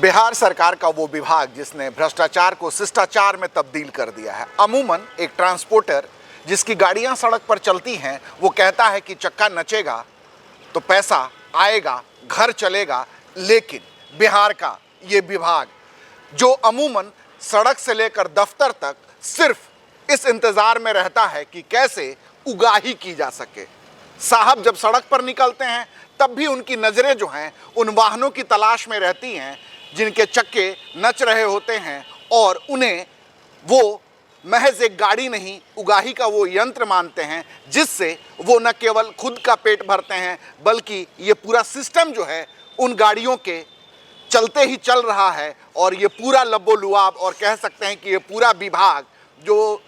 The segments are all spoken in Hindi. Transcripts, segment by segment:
बिहार सरकार का वो विभाग जिसने भ्रष्टाचार को शिष्टाचार में तब्दील कर दिया है। अमूमन एक ट्रांसपोर्टर जिसकी गाड़ियां सड़क पर चलती हैं वो कहता है कि चक्का नचेगा तो पैसा आएगा, घर चलेगा। लेकिन बिहार का ये विभाग जो अमूमन सड़क से लेकर दफ्तर तक सिर्फ इस इंतज़ार में रहता है कि कैसे उगाही की जा सके। साहब जब सड़क पर निकलते हैं तब भी उनकी नज़रें जो हैं उन वाहनों की तलाश में रहती हैं जिनके चक्के नच रहे होते हैं और उन्हें वो महज एक गाड़ी नहीं, उगाही का वो यंत्र मानते हैं जिससे वो न केवल खुद का पेट भरते हैं बल्कि ये पूरा सिस्टम जो है उन गाड़ियों के चलते ही चल रहा है। और ये पूरा लबो-लुआब और कह सकते हैं कि ये पूरा विभाग जो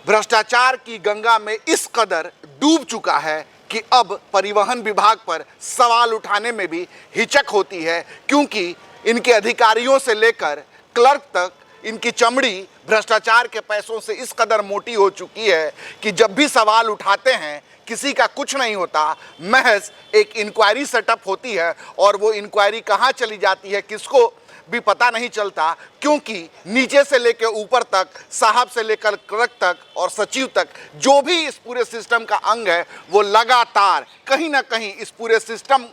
भ्रष्टाचार की गंगा में इस कदर डूब चुका है कि अब परिवहन विभाग पर सवाल उठाने में भी हिचक होती है, क्योंकि इनके अधिकारियों से लेकर क्लर्क तक इनकी चमड़ी भ्रष्टाचार के पैसों से इस कदर मोटी हो चुकी है कि जब भी सवाल उठाते हैं किसी का कुछ नहीं होता, महज एक इंक्वायरी सेटअप होती है और वो इंक्वायरी कहाँ चली जाती है किसको भी पता नहीं चलता, क्योंकि नीचे से लेकर ऊपर तक, साहब से लेकर क्लर्क तक और सचिव तक जो भी इस पूरे सिस्टम का अंग है वो लगातार कहीं ना कहीं इस पूरे सिस्टम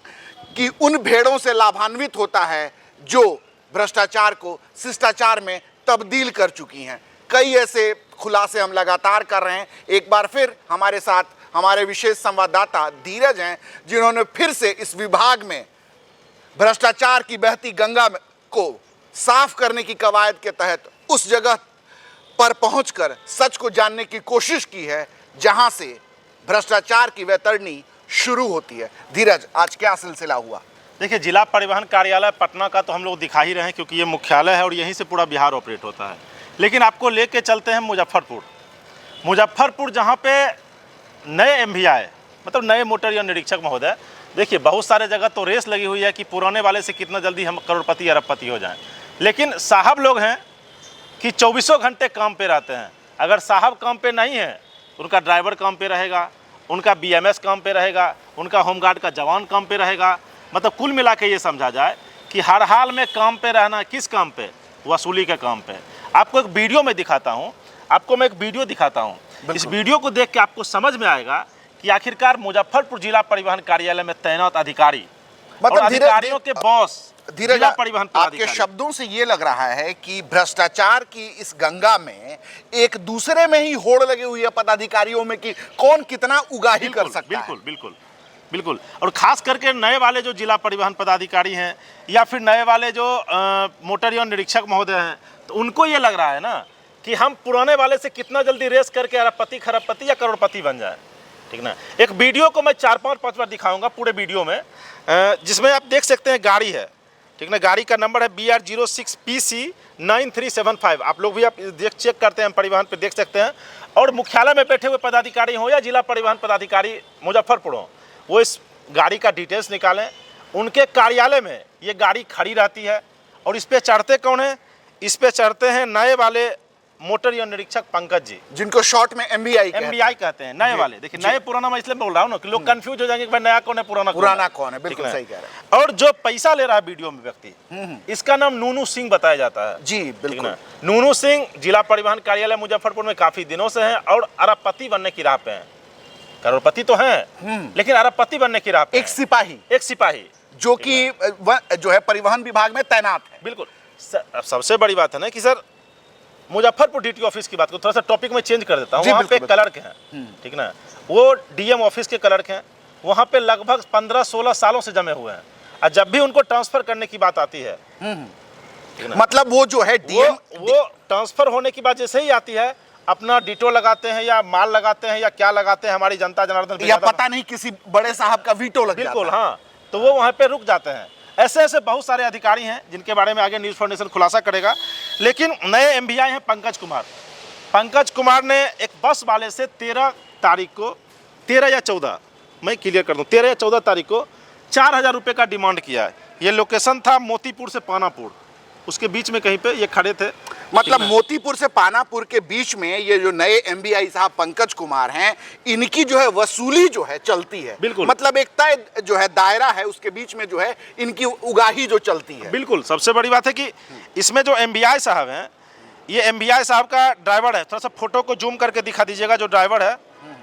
की उन भेड़ों से लाभान्वित होता है जो भ्रष्टाचार को शिष्टाचार में तब्दील कर चुकी हैं। कई ऐसे खुलासे हम लगातार कर रहे हैं। एक बार फिर हमारे साथ हमारे विशेष संवाददाता धीरज हैं जिन्होंने फिर से इस विभाग में भ्रष्टाचार की बहती गंगा को साफ करने की कवायद के तहत उस जगह पर पहुंचकर सच को जानने की कोशिश की है जहां से भ्रष्टाचार की वैतरणी शुरू होती है। धीरज, आज क्या सिलसिला हुआ? देखिए, जिला परिवहन कार्यालय पटना का तो हम लोग दिखा ही रहे हैं क्योंकि ये मुख्यालय है और यहीं से पूरा बिहार ऑपरेट होता है। लेकिन आपको लेके चलते हैं मुजफ्फरपुर जहाँ पे नए MVI मतलब नए मोटर या निरीक्षक महोदय, देखिए बहुत सारे जगह तो रेस लगी हुई है कि पुराने वाले से कितना जल्दी हम करोड़पति अरबपति हो जाएं। लेकिन साहब लोग हैं कि 24 घंटे काम पे रहते हैं। अगर साहब काम पे नहीं है, उनका ड्राइवर काम पे रहेगा, उनका BMS काम पे रहेगा, उनका होमगार्ड का जवान काम पे रहेगा। मतलब कुल मिला के ये समझा जाए कि हर हाल में काम पे रहना। किस काम पे? वसूली के काम पे। आपको एक वीडियो में दिखाता हूँ, इस वीडियो को देख के आपको समझ में आएगा कि आखिरकार मुजफ्फरपुर जिला परिवहन कार्यालय में तैनात अधिकारी मतलब और अधिकारियों के बॉस जिला परिवहन आपके शब्दों से ये लग रहा है कि भ्रष्टाचार की इस गंगा में एक दूसरे में ही होड़ लगी हुई है पदाधिकारियों में कि कौन कितना उगाही कर सकता है। बिल्कुल। और खास करके नए वाले जो जिला परिवहन पदाधिकारी हैं या फिर नए वाले जो मोटर यान निरीक्षक महोदय हैं, तो उनको ये लग रहा है ना कि हम पुराने वाले से कितना जल्दी रेस करके अरबपति खरबपति या करोड़पति बन जाए। ठीक ना। एक वीडियो को मैं 4-5 बार दिखाऊंगा पूरे वीडियो में, जिसमें आप देख सकते हैं गाड़ी है, ठीक ना। गाड़ी का नंबर है BR06PC9375। आप लोग भी आप चेक करते हैं, परिवहन पे देख सकते हैं। और मुख्यालय में बैठे हुए पदाधिकारी हो या जिला परिवहन पदाधिकारी मुजफ्फरपुर हो, वो इस गाड़ी का डिटेल्स निकालें। उनके कार्यालय में ये गाड़ी खड़ी रहती है और इस पे चढ़ते कौन है? इस पे चढ़ते हैं नए वाले मोटर या निरीक्षक पंकज जी, जिनको शॉर्ट में MVI कहते हैं। नए वाले, देखिए नए पुराना मैं इसलिए बोल रहा हूँ ना कि लोग कंफ्यूज हो जाएंगे कि भाई नया कौन है पुराना कौन है। बिल्कुल सही कह रहे हैं। और जो पैसा ले रहा है वीडियो में व्यक्ति, इसका नाम नूनू सिंह बताया जाता है। जी बिल्कुल। नूनू सिंह जिला परिवहन कार्यालय मुजफ्फरपुर में काफी दिनों से हैं और अरबपति बनने की राह पे हैं। करोड़पति तो हैं लेकिन अरबपति बनने की राह पे। एक सिपाही जो कि जो है परिवहन विभाग में तैनात है। बिल्कुल। सबसे बड़ी बात है ना कि सर मुजफ्फरपुर DT ऑफिस की बात को थोड़ा सा टॉपिक में चेंज कर देता हूँ। वहाँ पे क्लर्क हैं, ठीक ना, वो DM ऑफिस के क्लर्क हैं। वहाँ पे लगभग 15-16 सालों से जमे हुए हैं और जब भी उनको ट्रांसफर करने की बात आती है, मतलब वो जो है वो ट्रांसफर होने की बात जैसे ही आती है अपना डिटो लगाते हैं या माल लगाते हैं या क्या लगाते हैं, हमारी जनता जनार्दन या पता नहीं किसी बड़े साहब का वीटो लग जाता है। बिल्कुल हाँ, तो वो वहाँ पे रुक जाते हैं। ऐसे बहुत सारे अधिकारी हैं जिनके बारे में आगे न्यूज़ फाउंडेशन खुलासा करेगा। लेकिन नए MVI हैं पंकज कुमार ने एक बस वाले से 13 तारीख को 13 या 14 मैं क्लियर कर दूं, 13 या 14 तारीख को 4000 रुपये का डिमांड किया है। ये लोकेशन था मोतीपुर से पानापुर, उसके बीच में कहीं पे ये खड़े थे। मतलब मोतीपुर से पानापुर के बीच में ये जो नए एमबीआई साहब पंकज कुमार हैं, इनकी जो है वसूली जो है चलती है। बिल्कुल। मतलब एक तय जो है दायरा है, उसके बीच में जो है इनकी उगाही जो चलती है। बिल्कुल। सबसे बड़ी बात है कि इसमें जो एमबीआई साहब हैं, ये एमबीआई साहब का ड्राइवर है। थोड़ा सा फोटो को जूम करके दिखा दीजिएगा, जो ड्राइवर है,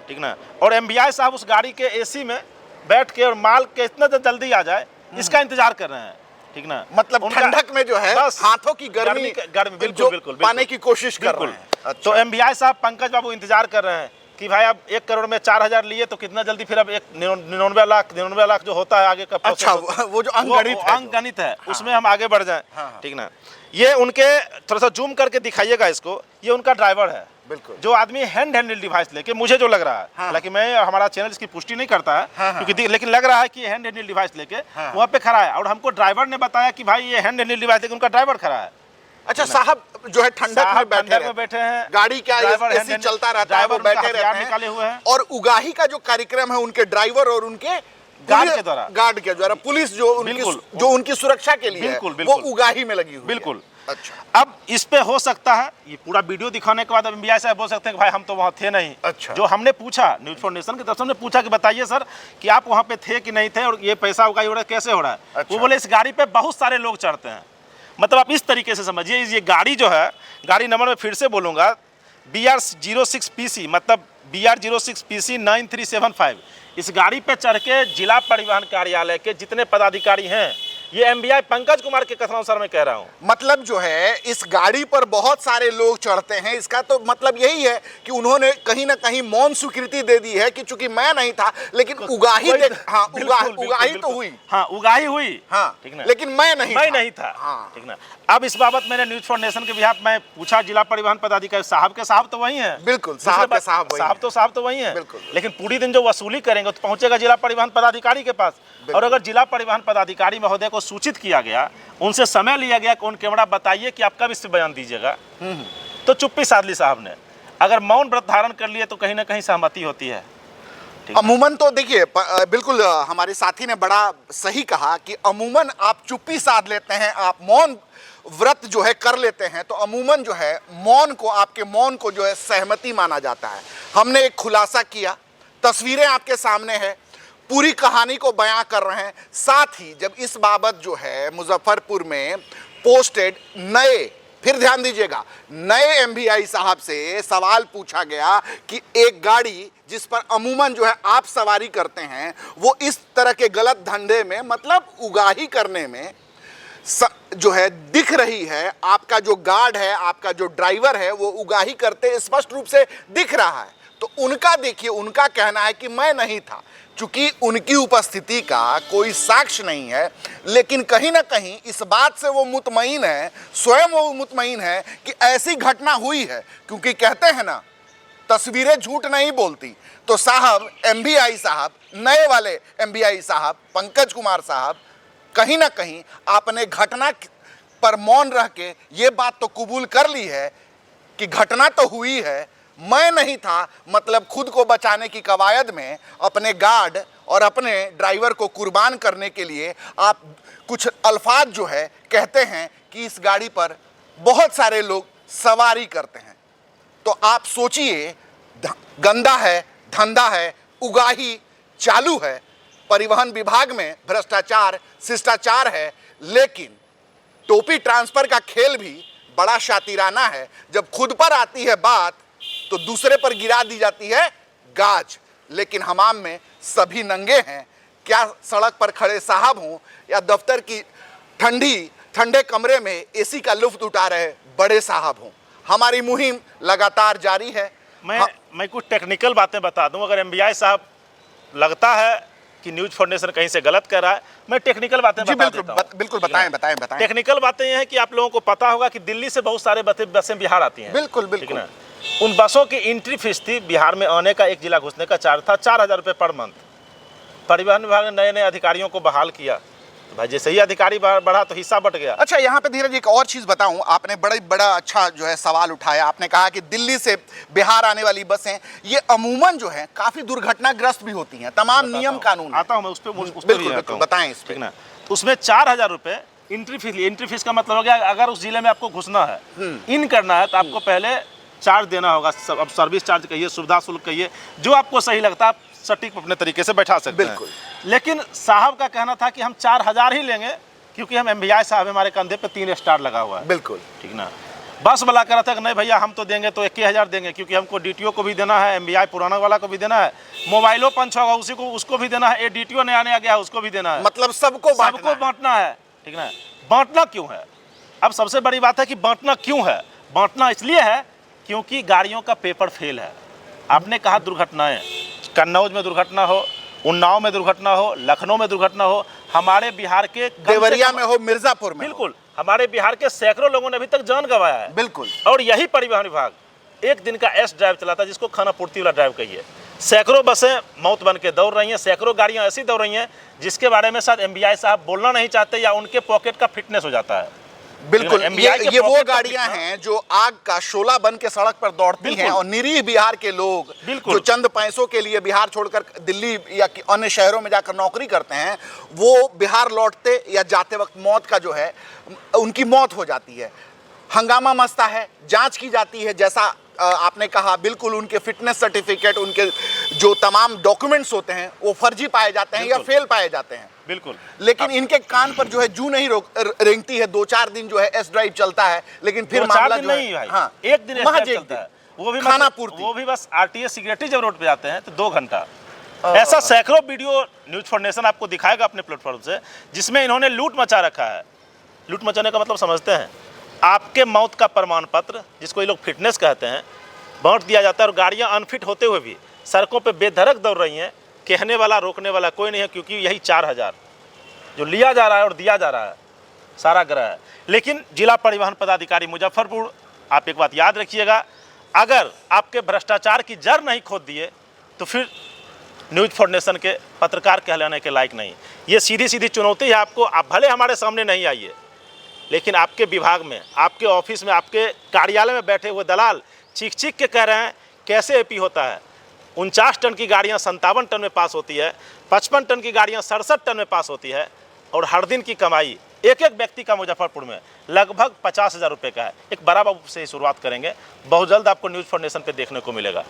ठीक ना। और एमबीआई साहब उस गाड़ी के एसी में बैठ के और माल के इतना जल्दी आ जाए इसका इंतजार कर रहे हैं, ठीक ना। मतलब ठंडक में जो है हाथों की गर्मी बिल्कुल पाने की कोशिश कर रहे हैं। अच्छा। तो एमबीआई साहब पंकज बाबू इंतजार कर रहे हैं कि भाई अब 1 करोड़ में 4000 लिए तो कितना जल्दी फिर अब 99 लाख जो होता है आगे का। अच्छा, वो जो अंकगणित है उसमें हम आगे बढ़ जाएं, ठीक ना। ये उनके थोड़ा सा जूम करके दिखाइएगा इसको, ये उनका ड्राइवर है। बिल्कुल। जो आदमी हैंड हैंडल डिवाइस लेके, मुझे जो लग रहा है, हालांकि मैं हमारा चैनल इसकी पुष्टि नहीं करता है, क्योंकि लेकिन लग रहा है कि हैंड हैंडल डिवाइस लेके वहाँ पे खड़ा है। और हमको ड्राइवर ने बताया कि भाई ये हैंड हैंडल डिवाइस लेके उनका ड्राइवर खड़ा है। अच्छा, साहब जो है ठंडक में बैठे हैं, गाड़ी का एसी चलता रहता है, वो बैठे रहते निकाले हुए हैं। और उगाही का जो कार्यक्रम है उनके ड्राइवर और उनके गार्ड के द्वारा पुलिस जो उनकी सुरक्षा के लिए वो उगाही में लगी हुई। बिल्कुल। अच्छा। अब इस पे हो सकता है ये पूरा वीडियो दिखाने के बाद एमबीआई साहब बोल सकते हैं कि भाई हम तो वहाँ थे नहीं। अच्छा। जो हमने पूछा न्यूज फाउंडेशन की तरफ से, हमने पूछा कि बताइए सर कि आप वहाँ पे थे कि नहीं थे और ये पैसा उगाही हो रहा है, कैसे हो रहा है। अच्छा। वो बोले इस गाड़ी पे बहुत सारे लोग चढ़ते हैं। मतलब आप इस तरीके से समझिए, ये गाड़ी जो है, गाड़ी नंबर में फिर से बोलूँगा, BR06PC, मतलब BR06PC 9375। इस गाड़ी पे चढ़ के जिला परिवहन कार्यालय के जितने पदाधिकारी हैं, ये एमबीआई पंकज कुमार के कथनानुसार मैं कह रहा हूँ, मतलब जो है इस गाड़ी पर बहुत सारे लोग चढ़ते हैं। इसका तो मतलब यही है कि उन्होंने कहीं ना कहीं मौन स्वीकृति दे दी है कि चूंकि मैं नहीं था, लेकिन उगाही उगाही तो हुई। हाँ, उगाही हुई, हाँ, ठीक ना, लेकिन मैं नहीं था। हाँ, ठीक ना। अब इस बाबत मैंने न्यूज फाउंडेशन के बिहाफ में पूछा जिला परिवहन पदाधिकारी साहब के, साहब तो वही हैं। बिल्कुल, साहब तो वही हैं। लेकिन पूरी दिन जो वसूली करेंगे तो पहुंचेगा जिला परिवहन पदाधिकारी के पास। और अगर जिला परिवहन पदाधिकारी महोदय को सूचित किया गया, उनसे समय लिया गया कि उन कैमरा बताइए कि आप कब इस पे बयान दीजिएगा, तो चुप्पी साध ली साहब ने। अगर मौन व्रत धारण कर लिए तो कहीं ना कहीं सहमति होती है। अमूमन तो देखिए, बिल्कुल हमारे साथी ने बड़ा सही कहा कि अमूमन आप चुप्पी साध लेते हैं, आप मौन व्रत जो है कर लेते हैं, तो अमूमन जो है मौन को, आपके मौन को जो है सहमति माना जाता है। हमने एक खुलासा किया, तस्वीरें आपके सामने है, पूरी कहानी को बयां कर रहे हैं। साथ ही जब इस बाबत जो है मुजफ्फरपुर में पोस्टेड नए, फिर ध्यान दीजिएगा, नए एमबीआई साहब से सवाल पूछा गया कि एक गाड़ी जिस पर अमूमन जो है आप सवारी करते हैं, वो इस तरह के गलत धंधे में, मतलब उगाही करने में जो है दिख रही है, आपका जो गार्ड है, आपका जो ड्राइवर है, वो उगाही करते स्पष्ट रूप से दिख रहा है। तो उनका देखिए, उनका कहना है कि मैं नहीं था, चूंकि उनकी उपस्थिति का कोई साक्ष्य नहीं है, लेकिन कहीं ना कहीं इस बात से वो मुतमईन है, स्वयं वो मुतमईन है कि ऐसी घटना हुई है। क्योंकि कहते हैं ना, तस्वीरें झूठ नहीं बोलती। तो साहब, एमबीआई साहब, नए वाले एमबीआई साहब पंकज कुमार साहब, कहीं ना कहीं आपने घटना पर मौन रह के ये बात तो कबूल कर ली है कि घटना तो हुई है, मैं नहीं था। मतलब खुद को बचाने की कवायद में अपने गार्ड और अपने ड्राइवर को कुर्बान करने के लिए आप कुछ अल्फाज जो है कहते हैं कि इस गाड़ी पर बहुत सारे लोग सवारी करते हैं। तो आप सोचिए, गंदा है, धंधा है, उगाही चालू है, परिवहन विभाग में भ्रष्टाचार, शिष्टाचार है, लेकिन टोपी ट्रांसफर का खेल भी बड़ा शातिराना है। जब खुद पर आती है बात तो दूसरे पर गिरा दी जाती है गाज। लेकिन हमाम में सभी नंगे हैं, क्या सड़क पर खड़े साहब हों या दफ्तर की ठंडे कमरे में एसी का लुत्फ उठा रहे बड़े साहब हों, हमारी मुहिम लगातार जारी है। मैं कुछ टेक्निकल बातें बता दूं। अगर एमबीआई साहब लगता है कि न्यूज फाउंडेशन कहीं से गलत कर रहा है, मैं टेक्निकल बातें बता देता हूं। बिल्कुल बताएं। टेक्निकल बातें ये हैं कि आप लोगों को पता होगा कि दिल्ली से बहुत सारे बसें बिहार आती हैं। बिल्कुल। उन बसों की एंट्री फीस थी बिहार में आने का, एक जिला घुसने का चार्ज था 4000 रुपये पर मंथ। परिवहन विभाग ने नए अधिकारियों को बहाल किया, तो भाई जैसे ही अधिकारी बढ़ा तो हिस्सा बट गया। अच्छा, यहाँ पे धीरज एक और चीज़ बताऊँ, आपने बड़ा अच्छा जो है सवाल उठाया। आपने कहा कि दिल्ली से बिहार आने वाली बसें ये अमूमन जो है काफ़ी दुर्घटनाग्रस्त भी होती हैं, तमाम नियम कानून। आता हूँ मैं उस पर, बिल्कुल बताएं इस पर। ना, उसमें 4000 रुपये एंट्री फीस का मतलब हो गया अगर उस जिले में आपको घुसना है, इन करना है, तो आपको पहले चार्ज देना होगा। अब सर्विस चार्ज कहिए, सुविधा शुल्क कहिए, जो आपको सही लगता है आप सटीक अपने तरीके से बैठा सकते हैं। बिल्कुल। लेकिन साहब का कहना था कि हम 4000 ही लेंगे, क्योंकि हम MVI साहब हमारे कंधे पे 3 स्टार लगा हुआ है। बिल्कुल ठीक ना। बस वाला कह रहा था कि नहीं भैया हम तो देंगे तो 21,000 देंगे, क्योंकि हमको DTO को भी देना है, MVI पुराना वाला को भी देना है, मोबाइलों पंच होगा उसी को, उसको भी देना है, ये DTO नया नया गया है उसको भी देना है, मतलब सबको बांटना है। ठीक ना। बांटना क्यों है? अब सबसे बड़ी बात है कि बांटना क्यों है। बांटना इसलिए है क्योंकि गाड़ियों का पेपर फेल है। आपने कहा दुर्घटनाएं, कन्नौज में दुर्घटना हो, उन्नाव में दुर्घटना हो, लखनऊ में दुर्घटना हो, हमारे बिहार के देवरिया में हो, मिर्जापुर में, बिल्कुल हमारे बिहार के सैकड़ों लोगों ने अभी तक जान गंवाया है। बिल्कुल। और यही परिवहन विभाग एक दिन का एस ड्राइव चलाता है, जिसको खाना पूर्ति वाला ड्राइव कहिए। सैकड़ों बसें मौत बन के दौड़ रही हैं, सैकड़ों गाड़ियां ऐसी दौड़ रही हैं जिसके बारे में शायद MVI साहब बोलना नहीं चाहते, या उनके पॉकेट का फिटनेस हो जाता है। बिल्कुल। ये वो गाड़ियां हैं जो आग का शोला बन के सड़क पर दौड़ती हैं, और निरीह बिहार के लोग जो चंद पैसों के लिए बिहार छोड़कर दिल्ली या अन्य शहरों में जाकर नौकरी करते हैं, वो बिहार लौटते या जाते वक्त मौत का जो है उनकी मौत हो जाती है। हंगामा मचता है, जांच की जाती है, जैसा आपने कहा, बिल्कुल उनके फिटनेस सर्टिफिकेट, उनके जो तमाम डॉक्यूमेंट्स होते हैं वो फर्जी पाए जाते हैं या फेल पाए जाते हैं। बिल्कुल। लेकिन इनके कान पर जो है जू नहीं रेंगती है। 2-4 दिन जो है एस ड्राइव चलता है, लेकिन फिर मामला जो है, हाँ, एक दिन चलता है, वो भी खाना पूर्ति, वो भी बस RTS सिक्योरिटी जब रोड पे जाते हैं तो 2 घंटा। ऐसा सैकड़ों वीडियो न्यूज फॉर नेशन आपको दिखाएगा अपने प्लेटफॉर्म से, जिसमें इन्होंने लूट मचा रखा है। लूट मचाने का मतलब समझते हैं, आपके मौत का प्रमाण पत्र, जिसको ये लोग फिटनेस कहते हैं, बांट दिया जाता है, और गाड़ियां अनफिट होते हुए भी सड़कों पे बेधड़क दौड़ रही हैं। कहने वाला रोकने वाला कोई नहीं है, क्योंकि यही 4000 जो लिया जा रहा है और दिया जा रहा है सारा ग्रह है। लेकिन जिला परिवहन पदाधिकारी मुजफ्फरपुर, आप एक बात याद रखिएगा, अगर आपके भ्रष्टाचार की जड़ नहीं खोद दिए तो फिर न्यूज फॉर नेशन के पत्रकार कहलाने के लायक नहीं। ये सीधी सीधी चुनौती है आपको। आप भले हमारे सामने नहीं आइए, लेकिन आपके विभाग में, आपके ऑफिस में, आपके कार्यालय में बैठे हुए दलाल चीख चीख के कह रहे हैं कैसे AP होता है। 49 टन की गाड़ियां 57 टन में पास होती है, 55 टन की गाड़ियां 67 टन में पास होती है, और हर दिन की कमाई एक एक व्यक्ति का मुजफ्फरपुर में लगभग 50,000 रुपये का है। एक बड़ा बाबू से ही शुरुआत करेंगे, बहुत जल्द आपको न्यूज फॉर नेशन पे देखने को मिलेगा।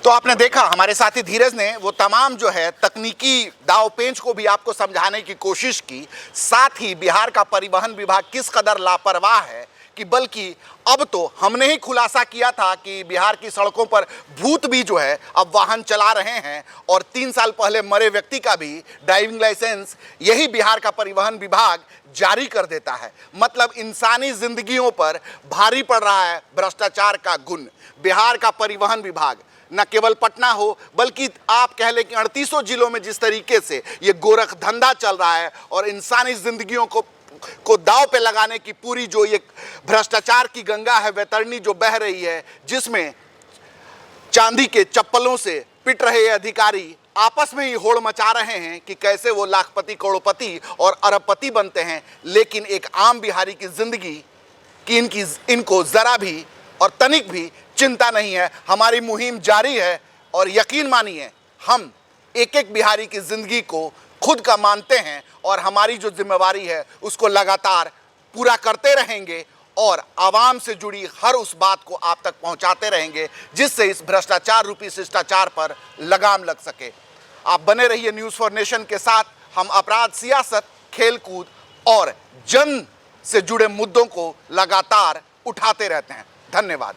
तो आपने देखा, हमारे साथी धीरज ने वो तमाम जो है तकनीकी दाव पेंच को भी आपको समझाने की कोशिश की। साथ ही बिहार का परिवहन विभाग किस कदर लापरवाह है, कि बल्कि अब तो हमने ही खुलासा किया था कि बिहार की सड़कों पर भूत भी जो है अब वाहन चला रहे हैं, और 3 साल पहले मरे व्यक्ति का भी ड्राइविंग लाइसेंस यही बिहार का परिवहन विभाग जारी कर देता है। मतलब इंसानी जिंदगियों पर भारी पड़ रहा है भ्रष्टाचार का गुण। बिहार का परिवहन विभाग न केवल पटना हो, बल्कि आप कह लें कि 38 जिलों में जिस तरीके से ये गोरख धंधा चल रहा है, और इंसानी जिंदगियों को दाव पे लगाने की पूरी जो ये भ्रष्टाचार की गंगा है, वैतरणी जो बह रही है, जिसमें चांदी के चप्पलों से पिट रहे अधिकारी आपस में ही होड़ मचा रहे हैं कि कैसे वो लाखपति, करोड़पति और अरबपति बनते हैं, लेकिन एक आम बिहारी की जिंदगी की इनको जरा भी और तनिक भी चिंता नहीं है। हमारी मुहिम जारी है, और यकीन मानिए हम एक एक बिहारी की जिंदगी को खुद का मानते हैं, और हमारी जो जिम्मेवारी है उसको लगातार पूरा करते रहेंगे, और आवाम से जुड़ी हर उस बात को आप तक पहुंचाते रहेंगे जिससे इस भ्रष्टाचार रूपी शिष्टाचार पर लगाम लग सके। आप बने रहिए न्यूज़ फॉर नेशन के साथ। हम अपराध, सियासत, खेलकूद और जन से जुड़े मुद्दों को लगातार उठाते रहते हैं। धन्यवाद।